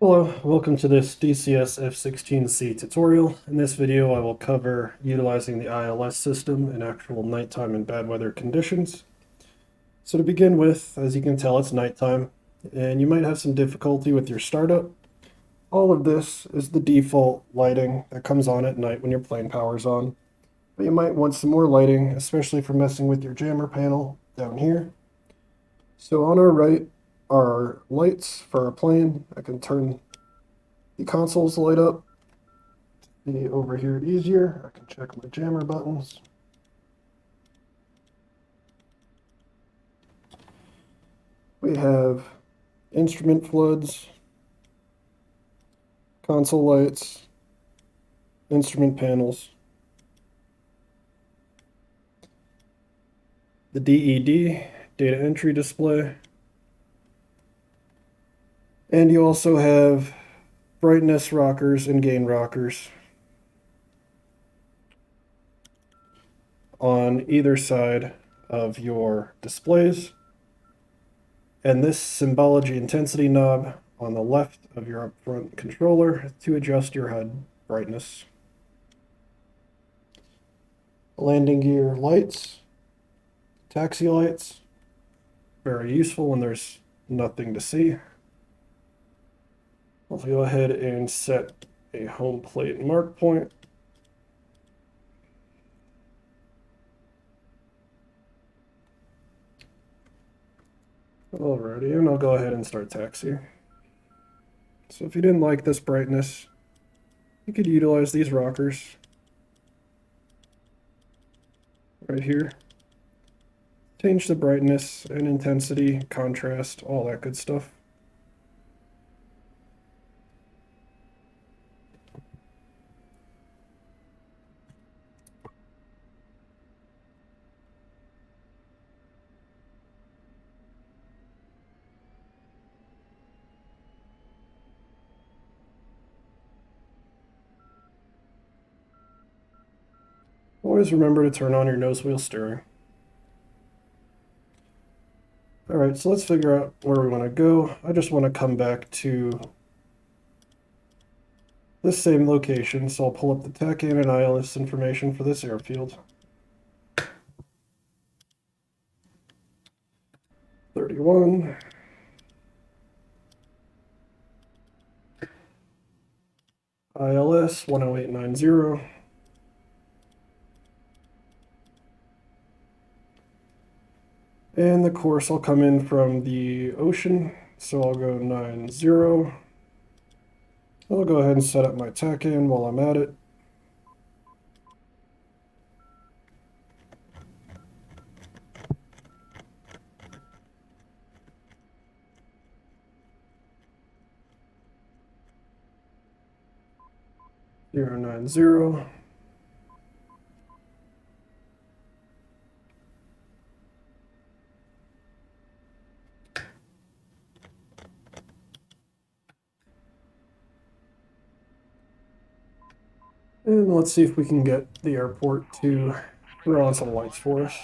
Hello, welcome to this DCS F-16C tutorial. In this video I will cover utilizing the ILS system in actual nighttime and bad weather conditions. So to begin with, as you can tell, it's nighttime and you might have some difficulty with your startup. All of this is the default lighting that comes on at night when your plane power's on. But you might want some more lighting, especially for messing with your jammer panel down here. So on our right are lights for our plane. I can turn the consoles light up. See over here easier. I can check my jammer buttons. We have instrument floods, console lights, instrument panels, the DED, data entry display, and you also have brightness rockers and gain rockers on either side of your displays. And this symbology intensity knob on the left of your upfront controller to adjust your HUD brightness. Landing gear lights, taxi lights, very useful when there's nothing to see. I'll go ahead and set a home plate mark point. Alrighty, and I'll go ahead and start taxi. So if you didn't like this brightness, you could utilize these rockers right here. Change the brightness and intensity, contrast, all that good stuff. Always remember to turn on your nose wheel steering. Alright, so let's figure out where we want to go. I just want to come back to this same location, so I'll pull up the TACAN and ILS information for this airfield. 31. ILS 10890. And the course will come in from the ocean, so I'll go 90. I'll go ahead and set up my TACAN while I'm at it. Zero 90. And let's see if we can get the airport to throw on some lights for us.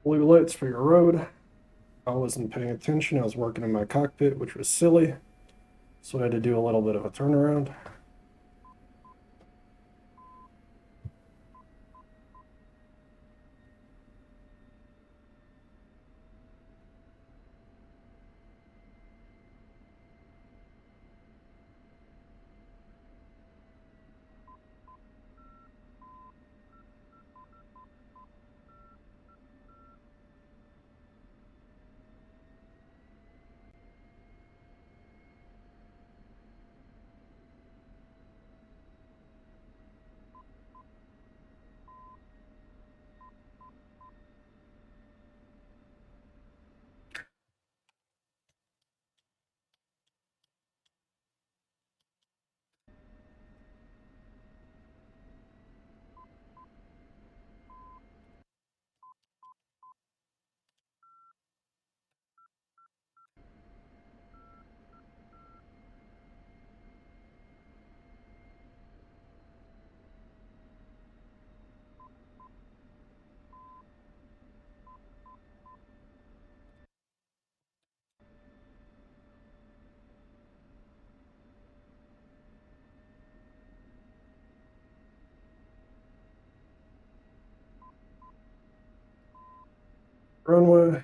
Blue lights for your road. I wasn't paying attention. I was working in my cockpit, which was silly. So I had to do a little bit of a turnaround. runway.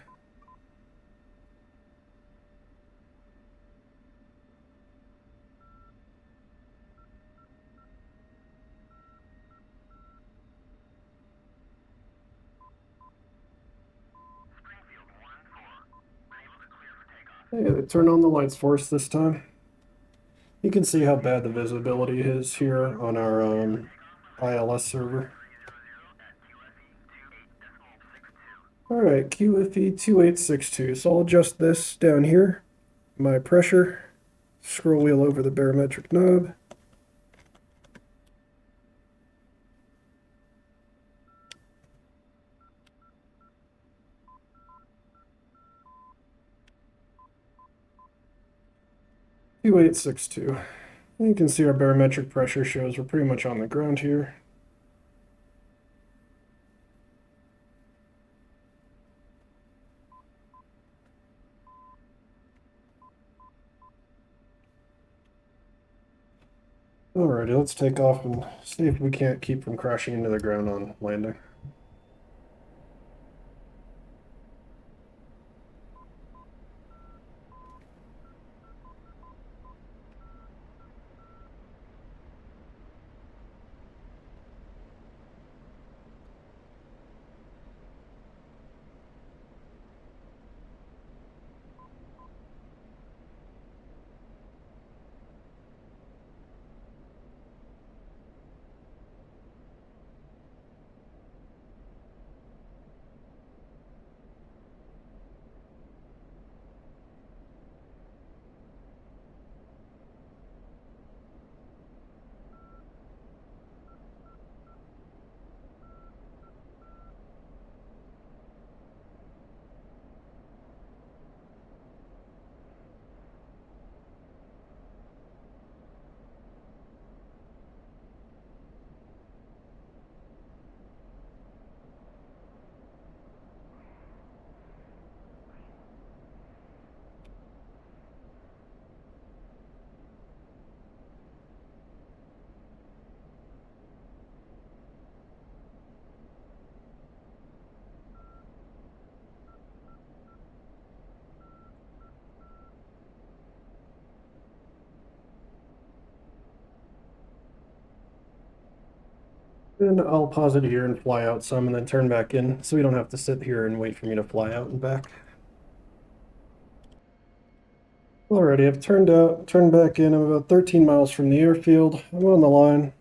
Hey, they turned on the lights for us this time. You can see how bad the visibility is here on our ILS server. Alright, QFE 2862. So I'll adjust this down here. My pressure. Scroll wheel over the barometric knob. .2862. You can see our barometric pressure shows we're pretty much on the ground here. Alrighty, let's take off and see if we can't keep from crashing into the ground on landing. And I'll pause it here and fly out some and then turn back in so we don't have to sit here and wait for me to fly out and back. Alrighty, I've turned back in. I'm about 13 miles from the airfield. I'm on the line.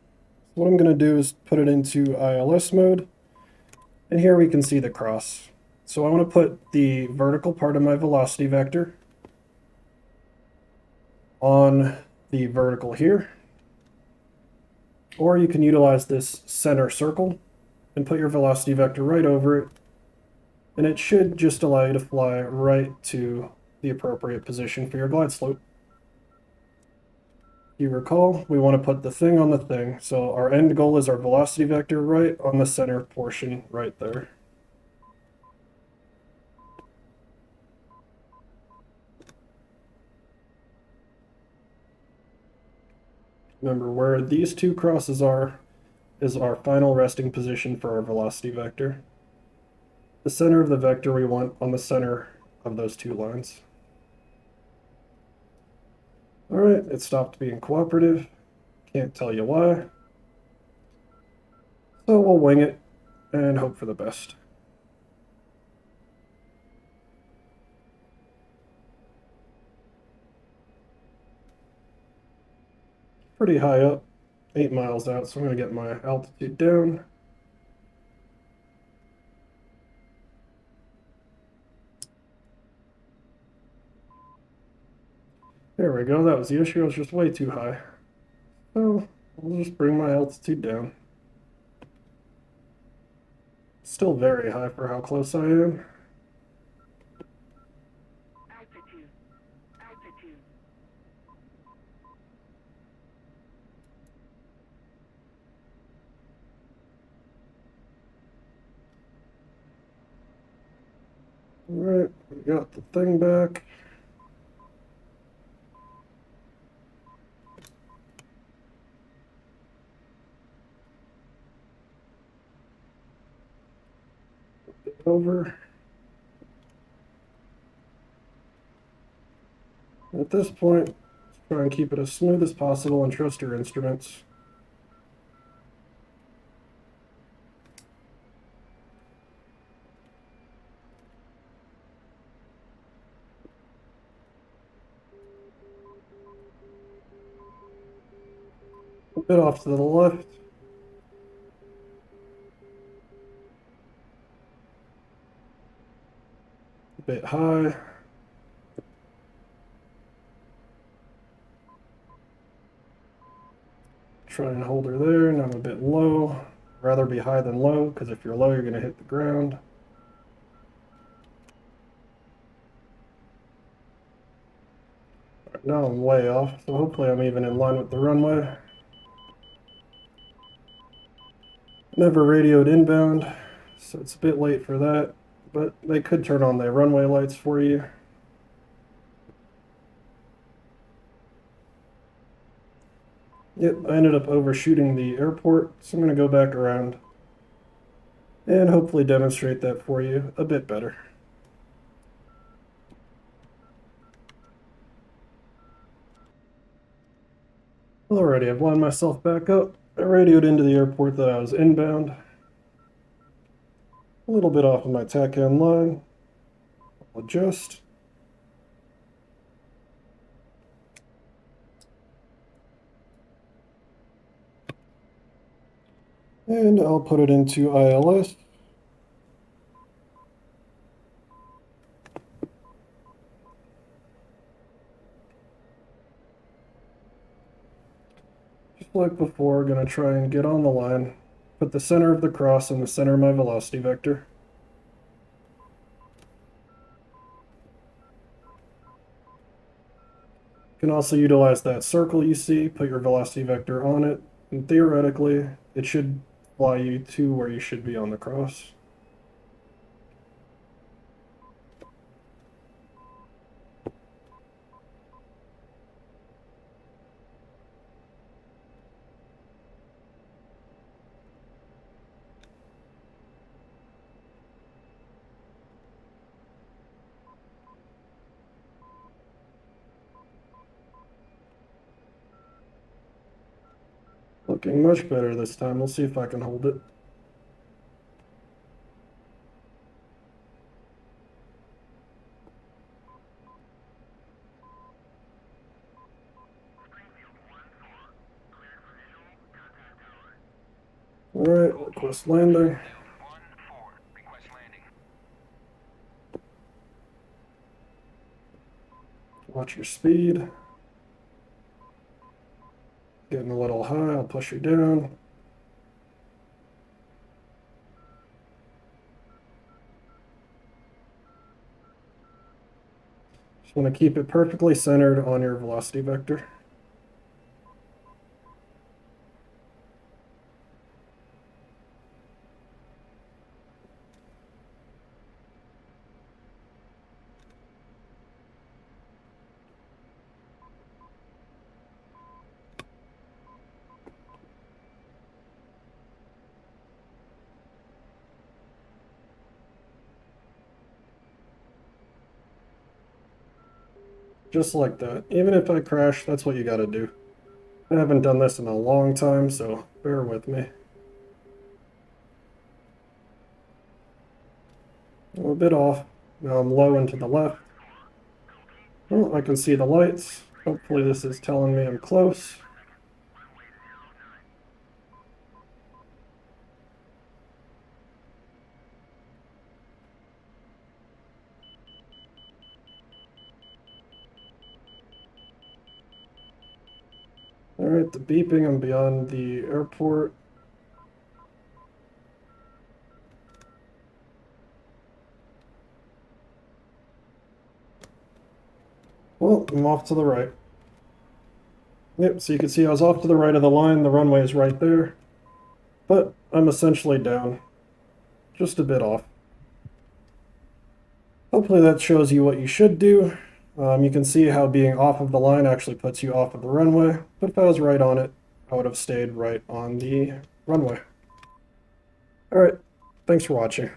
What I'm going to do is put it into ILS mode. And here we can see the cross. So I want to put the vertical part of my velocity vector on the vertical here. Or you can utilize this center circle and put your velocity vector right over it. And it should just allow you to fly right to the appropriate position for your glide slope. You recall, we want to put the thing on the thing. So our end goal is our velocity vector right on the center portion right there. Remember, where these two crosses are is our final resting position for our velocity vector. The center of the vector we want on the center of those two lines. Alright, it stopped being cooperative. Can't tell you why. So we'll wing it and hope for the best. Pretty high up, 8 miles out, so I'm going to get my altitude down. There we go, that was the issue, I was just way too high. So, I'll just bring my altitude down. Still very high for how close I am. Altitude. Alright, we got the thing back. Over. At this point, try and keep it as smooth as possible and trust your instruments. A bit off to the left. A bit high. Try and hold her there, and I'm a bit low. Rather be high than low, because if you're low, you're going to hit the ground. Right, now I'm way off, so hopefully I'm even in line with the runway. Never radioed inbound, so it's a bit late for that, but they could turn on the runway lights for you. Yep, I ended up overshooting the airport, so I'm going to go back around and hopefully demonstrate that for you a bit better. Alrighty, I've lined myself back up. I radioed into the airport that I was inbound. A little bit off of my TACAN line. I'll adjust. And I'll put it into ILS. Just like before, gonna try and get on the line. Put the center of the cross in the center of my velocity vector. You can also utilize that circle you see, put your velocity vector on it, and theoretically, it should fly you to where you should be on the cross. Looking much better this time. We'll see if I can hold it. Alright, request landing. Watch your speed. Getting a little high, I'll push you down. Just want to keep it perfectly centered on your velocity vector. Just like that. Even if I crash, that's what you gotta do. I haven't done this in a long time, so bear with me. I'm a bit off. Now I'm low and to the left. Oh, I can see the lights. Hopefully this is telling me I'm close. Alright, the beeping, I'm beyond the airport. Well, I'm off to the right. Yep, so you can see I was off to the right of the line, the runway is right there. But I'm essentially down. Just a bit off. Hopefully that shows you what you should do. You can see how being off of the line actually puts you off of the runway, but if I was right on it, I would have stayed right on the runway. Alright, thanks for watching.